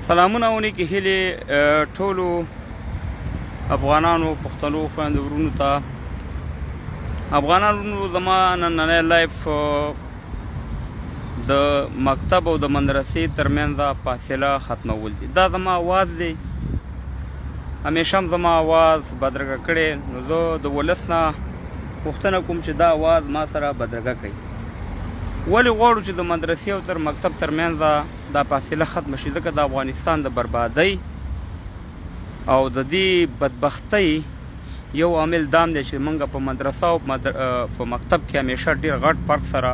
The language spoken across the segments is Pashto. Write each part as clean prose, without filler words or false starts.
سلامونه او نیکې هیلې ټولو افغانانو پښتنو خویندو ورونو ته. افغانانو زما نننی لایف د مکتب او د مدرسې ترمنځ فاصله ختمول دي. دا زما آواز دی، همیشه هم زما آواز بدرګه کړی، نو زه د ولس نه پوښتنه کوم چې دا آواز ما سره بدرګه کړئ. ولې غواړو چې د مدرسې او تر مکتب ترمنځ دا فاصله ختمه شي؟ ځکه د افغانستان د بربادۍ او د دې بدبختۍ یو عامل دام دی چې موږ په مدرسه او په مکتب کې همیشه ډېر غټ فرق سره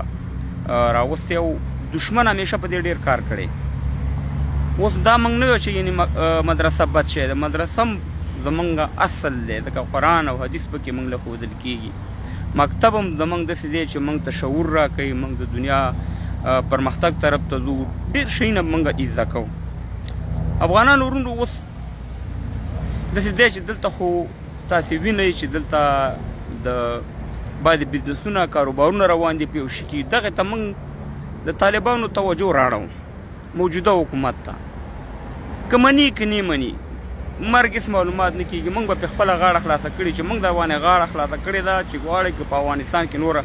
راوستی او دشمن همیشه په دې ډېر کار کړی. اوس دا موږ نه یو چې یعنې مدرسه بد شی ده، مدرسه هم زموږ اصل دی، ځکه قرآن او حدیث پکې موږ له ښودل کېږي. مکتب هم زموږ داسې دی چې موږ ته شعور راکوي، موږ د دنیا پرمختګ طرف ته ځو، ډېر شیونه موږ زده کوو. افغانانو ورونو اوس داسې دی چې دلته خو تاسې وینئ چې دلته د باید بزنسونه کاروبارونه روان دي په یو شي کې. دغې ته موږ د طالبانو توجه راړو موجوده حکومت ته، که مني که نه مني مرګ هېڅ معلومات نه کېږي. موږ به پرې خپله غاړه خلاصه کړي چې موږ د افغانۍ غاړه خلاصه کړې ده چې غواړئ که په افغانستان کې نوره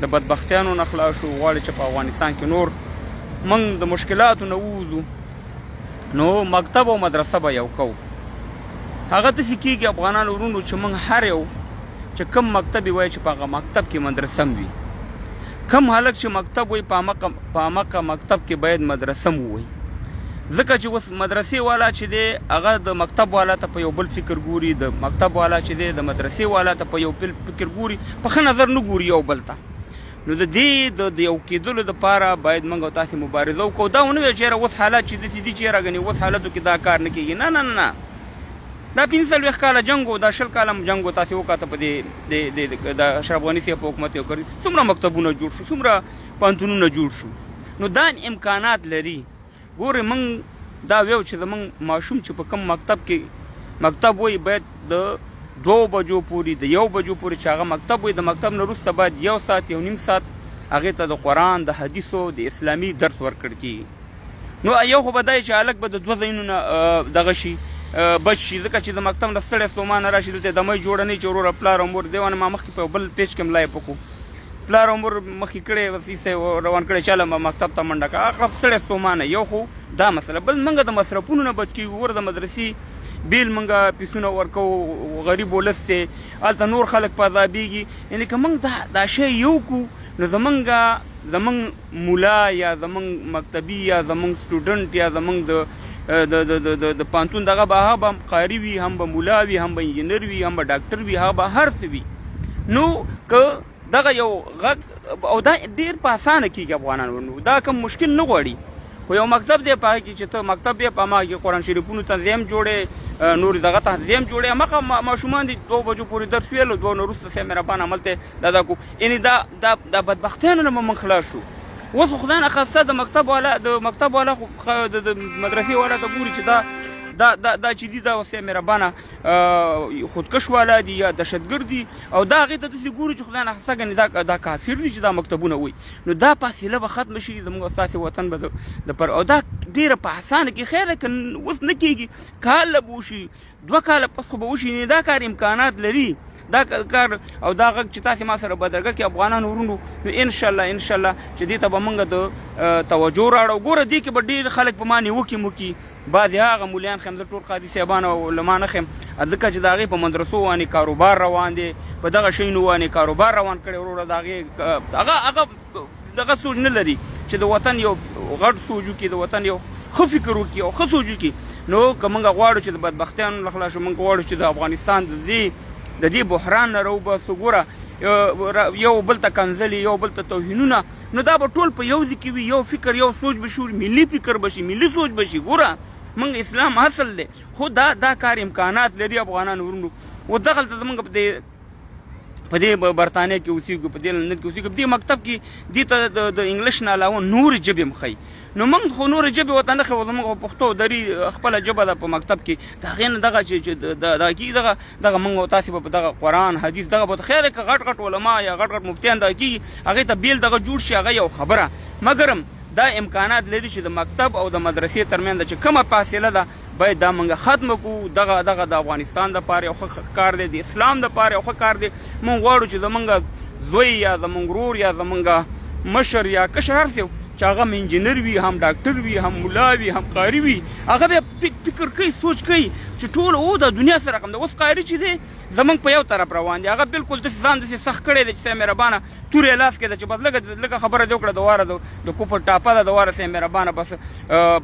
د بدبختیانو نه خلاص شو، غواړئ چې په افغانستان کې نور موږ د مشکلاتو نه ووځو، نو مکتب او مدرسه به یو کوو. هغه داسې کېږي افغانانو ورونو چې موږ هر یو چې کم مکتب یې وایي چې په هغه مکتب کې مدرسه هم وي، کم هلک چې مکتب وایي په همغه مکتب کې باید مدرسه هم ووایي. ځکه چې اوس مدرسې والا چې دی هغه د مکتب والا ته په یو بل فکر ګوري، د مکتب والا چې دی د مدرسې والا ته په یو بل فکر ګوري، په ښه نظر نه ګوري یو بل ته. نو د دې د یو کېدلو دپاره باید موږ او تاسې مبارزه وکړو. دا ونه وایو چې یاره اوس حالات چې داسې دي چې یاره ګنې اوس حالاتو کې دا کار نه کېږي. نه نه نه، دا 45 کاله جنګ و، دا 20 کاله جنګ و. تاسې وکاته په دې د اشرف غني صاحب په حکومت یو کړي څومره مکتبونه جوړ شو، څومره پوهنتونونه جوړ شو. نو دا امکانات لري. ګورې موږ دا ویو چې زموږ ماشوم چې په کوم مکتب کې مکتب وایي باید د 2 بجو پورې د 1 بجو پورې چې هغه مکتب وایي، د مکتب نه وروسته باید 1 ساعت 1.5 ساعت هغې ته د قرآن د حدیثو د اسلامي درس ورکړل کېږي. نو یو خو به دا چې هلک به د 2 ځایونو نه دغه شي بچ شي، ځکه چې د مکتب نه ستړی ستومانه راشي دلته دمۍ جوړه نه وي چې وروره پلار او مور دیوانه ما مخکې په بل پیج کې ملایف وکړو، پلار او مور مخکې کړی وسیسه روان کړی چاله مکتب ته منډه کړه، هغه ستړی ستومانه. یو خو دا مسله. بل موږ د مصرفونو نه بچ کېږو. ور د مدرسې بیل موږ پیسونه ورکوو، غریب ولس دی، هلته نور خلک په عذابېږي. یعنې که موږ دا شی یو کړو نو زموږ مولا یا زموږ مکتبي یا زموږ سټوډنټ یا زموږ د پوهنتون دغه به هغه به قاري وي، هم به مولا وي، هم به انجینر وي، هم به ډاکټر وي، هغه به هر څه وي. نو که دغه یو غږ او دا ډېر په اسانه کېږي افغانانو، دا کوم مشکل نه غواړي. خو یو مکتب دی په هغه کې چې ته مکتب دی په هماغه کې قرآن شریفونو تنظیم جوړې، نور دغه تنظیم جوړې، هماغه ماشومان دي 2 بجو پورې درس ویلو، 2 نه وروسته صاحب مهربان هملته دا کو. یعنې دا بدبختیانو نه به موږ خلاص شو. اوس خو خدای نخواسته د مکتب والا د مدرسې والا ته ګوري چې دا چې دي دا صاحب مهربانه خودکش والا دي یا دهشتګرد دي، او دا هغې ته داسې ګوري چې خدای نخواسته ګنې دا کافر دي چې دا مکتبونه وایي. نو دا فاصله به ختمه شي زموږ ستاسې وطن به او دا ډېره په اسانه کې خیره که اوس نه کېږي، کاله به وشي، 2 کاله پس خو به وشي. دا کار امکانات لري، دا کار او دا غږ چې تاسې ما سره بدرګه کې افغانانو ورونو، نو انشاءالله چې دې ته به موږ د توجه راړو. ګوره دې کې به ډېر خلک په ما نیوکې موکي، بعضې هغه مولیان خیم زه ټول قاضي صاحبان او علما نه خیم، ځکه چې د هغې په مدرسو باندې کاروبار روان دی، په دغه شیانو باندې کاروبار روان کړی وروره. د هغې هغه دغه سوچ نه لري چې د وطن یو غټ سوچ وکړي، د وطن یو ښه فکر وکړي او ښه سوچ وکړي. نو که موږ غواړو چې د بدبختیانو نه خلاص شو، موږ غواړو چې د افغانستان د دې بحران نه راوباسو. ګوره یو بل ته کنځلې، یو بل ته توهینونه، نو دا به ټول په یو ځای کې وي، یو فکر یو سوچ به شي، ملي فکر به شي، ملي سوچ به شي. ګوره موږ اسلام اصل دی، خو دا کار امکانات لري افغانانو ورونو. و دغلته زموږ په دې برطانیه کې اوسېږو، په دې لندن کې اوسېږو، په دې مکتب کې دې ته د انګلیش نه علاوه نورې ژبې هم ښیي. نو موږ خو نورې ژبې ورته نه ښیو، زموږ پښتو دري خپله ژبه ده په مکتب کې. د هغې نه دغه چې دغه کېږي دغه موږ او تاسې به په دغه قرآن حدیث دغه به خیر که غټ علما یا غټ مفتیان دغه کېږي، هغې ته بېل دغه جوړ شي، هغه یو خبره. مګرم دا امکانات لري چې د مکتب او د مدرسې ترمنځ چې کومه فاصله ده باید دا موږ ختمه کړو. دغه د افغانستان دپاره یو ښه کار دی، د اسلام دپاره یو ښه کار دی. موږ غواړو چې زموږ زوی یا زموږ ورور یا زموږ مشر یا کشر هر څه چې هغه هم انجینر وي، هم ډاکټر وي، هم ملا وي، هم قاري وي، هغه بیا فکر کوي، سوچ کوي چې ټول او د دنیا سره رقم ده. اوس قاري چې دی زموږ په یو طرف روان دی، هغه بالکل داسې ځان داسې سخت کړی دی چې صاحب مهربانه تور یې لاس کې ده چې بس لږه خبره دې وکړه د واره د کوپر ټاپه ده د واره صاحب مهربانه بس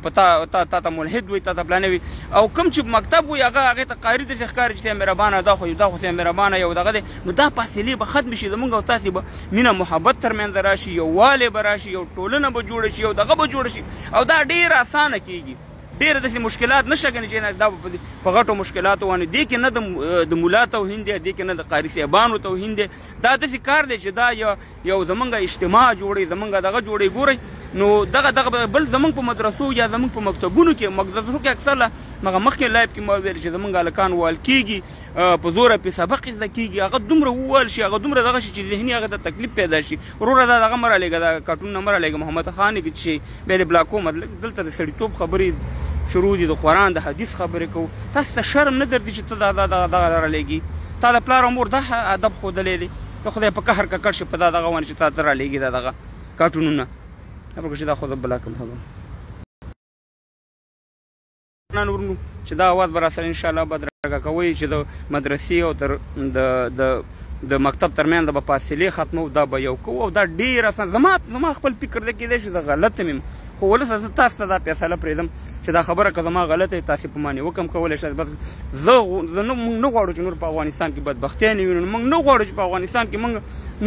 په تا ته ملحد وي، تا ته فلانه وي. او کوم چې مکتب وي هغې ته قاري داسې ښکاري چې صاحب مهربانه دا خو صاحب مهربانه یو دغه دی. نو دا فاصلې به ختمې شي، زموږ او تاسې به مینه محبت ترمنځ راشي، یووالی به راشي، یو ټولنه به جوړه شي، یو دغه به جوړه شي. او دا ډېر اسانه کېږي، ډېر داسې مشکلات نشته ګڼي چې دا په غټو مشکلاتو باندې دې کې نه د ملا توهین دی، دې کې نه د قاري صاحبانو توهین دی. دا داسې کار دی چې دا یو زمونږ اجتماع جوړوي، زمونږ دغه جوړوي. ګورئ نو دغه بل زمونږ په مدرسو یا زمونږ په مکتبونو کې اکثر مخکې لایب کې ما ویل چې زمونږ هلکان وال کېږي، په زوره پې سبق زده کېږي، هغه دومره ووال شي، هغه دومره دغه شي چې ذهني هغه ته تکلیف پیدا شي. وروره دا دغه مه رالیږه، دا کارټونونه مه رالیږه محمد خان چې بیا دې بلاکومه. دلته د سړیتوب خبرې شروع دي، د قرآن د حدیث خبرې کوو. تاسو ته شرم نه درځي چې ته دغه رالیږي؟ تا د پلار او مور دا ادب ښودلی دی، د خدای په قهر ککړ شي په دغه باندې چې تا ته رالیږي دا دغه کارټونونه. چې دا خو د بلا کوم خبره ورنو چې دا اواز به راسره انشاءالله بدرګه کوئ چې د مدرسې او د مکتب ترمنځ به فاصلې ختمو. دا به یو کوو او دا ډېر اسان. زما خپل فکر دی کېدای شي زه غلط یم، خو ولسه زه تاسو ته دا فیصله پرېږدم چې دا خبره که زما غلطه وي تاسې په ما نیوکه هم کولی شئ. موږ نه غواړو چې نور په افغانستان کې بدبختیانې وینو، موږ نه غواړو چې په افغانستان کې موږ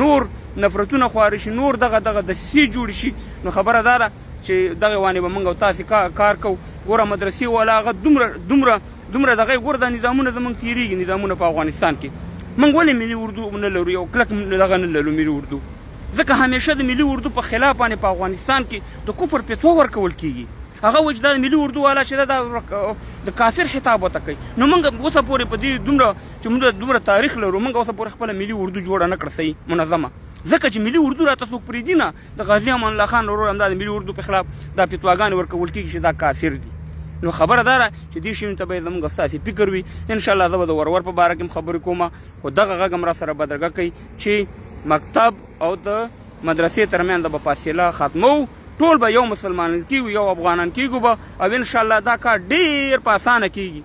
نور نفرتونه خواره شي، نور دغه دسیسې جوړې شي. نو خبره دا ده چې دغه وانې به موږ او تاسې کار کوو. ګوره مدرسې والا هغه دومره دغه ګوره دا نظامونه زموږ تېرېږي، نظامونه په افغانستان کې. موږ ولې ملي اردو نه لرو، یو کلک دغه نه لرو ملي اردو؟ ځکه همیشه د ملي اردو په خلاف باندې په افغانستان کې د کفر فتوا ورکول کېږي. هغه وایي چې دا ملي اردو والا چې دا د کافر خطاب ورته کوي. نو موږ اوسه پورې په دې دومره تاریخ لرو، موږ اوسه پورې خپله ملي اردو جوړه نه کړه صحیح منظمه. ځکه چې ملي اردو راته څوک پرېږدي نه. د غازي امان الله خان ورور همدا د ملي اردو په خلاف دا فتواګانې ورکول کېږي چې دا کافر دي. نو خبره دا ده چې دې شیانو ته باید زموږ ستاسې فکر وي. انشاءالله زه به د ورور په باره کې هم خبرې کوم، خو دغه غږ هم را سره بدرګه کوي چې مکتب او د مدرسې ترمنځ به فاصله ختمو، ټول به یو مسلمانان کېږو، یو افغانان کېږو به، او انشاءالله دا کار ډېر په اسانه کېږي.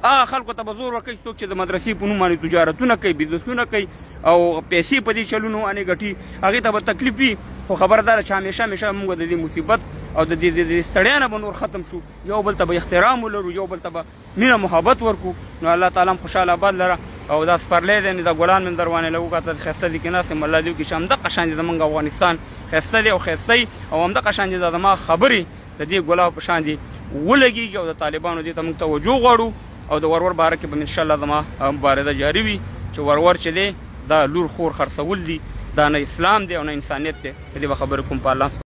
هغه خلکو ته به زور ورکوي څوک چې د مدرسې په نوم باندې تجارتونه کوي، بزنسونه کوي او پیسې په دې چلونو باندې ګټي، هغې ته به تکلیف وي. خو خبره دا ده چې همیشه موږ د دې مصیبت او د دې ستړیا نه به نور ختم شو، یو بل ته به احترام ولرو، یو بل ته به مینه محبت ورکو. نو الله تعالی هم خوشحاله آباد لره. او دا سپرلی دی، دا ګلان مې در باندې له وکتل ښایسته دي که ناست یم. الله دې وکړي چې همدغه شان دي زموږ افغانستان ښایسته دی او ښایسته او همدغه شان دي دا زما خبرې د دې ګلاب په شان دي ولګېږي. او د طالبانو دې ته موږ توجه غواړو. او د ورور باره کې به انشاءالله زما مبارزه جاري وي چې ورور چې دی دا لور خور خرڅول دي، دا نه اسلام دی او نه انسانیت دی. په دې به خبرې کوم په الله